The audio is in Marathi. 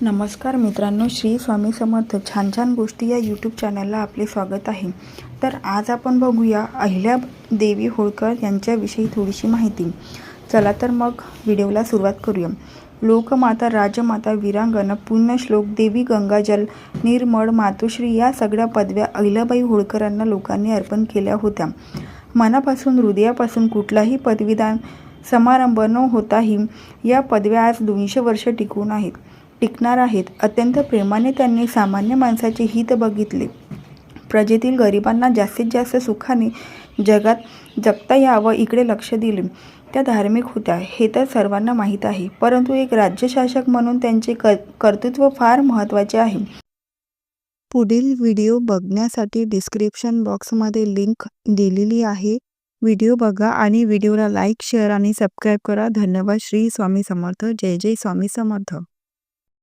नमस्कार मित्रांनो, श्री स्वामी समर्थ. छान छान गोष्टी या यूट्यूब चॅनलला आपले स्वागत आहे. तर आज आपण बघूया अहिल्यादेवी होळकर यांच्याविषयी थोडीशी माहिती. चला तर मग व्हिडिओला सुरुवात करूया. लोकमाता, राजमाता, वीरांगना, पुण्यश्लोक, देवी, गंगाजल, निर्मळ, मातोश्री या सगळ्या पदव्या अहिल्याबाई होळकरांना लोकांनी अर्पण केल्या होत्या. मनापासून, हृदयापासून कुठलाही पदवीदान समारंभ न होताही या पदव्या आज 200 वर्ष टिकणार आहेत. अत्यंत प्रेमाने त्यांनी सामान्य माणसाचे हित बघितले. प्रजेतील गरिबांना जास्तीत जास्त सुखाने जगात जगता यावं इकडे लक्ष दिले. त्या धार्मिक होत्या हे तर सर्वांना माहीत आहे, परंतु एक राज्यशासक म्हणून त्यांचे कर्तृत्व फार महत्त्वाचे आहे. पुढील व्हिडिओ बघण्यासाठी डिस्क्रिप्शन बॉक्समध्ये लिंक दिलेली आहे. व्हिडिओ बघा आणि व्हिडिओला लाईक, शेअर आणि सबस्क्राईब करा. धन्यवाद. श्री स्वामी समर्थ. जय जय स्वामी समर्थ.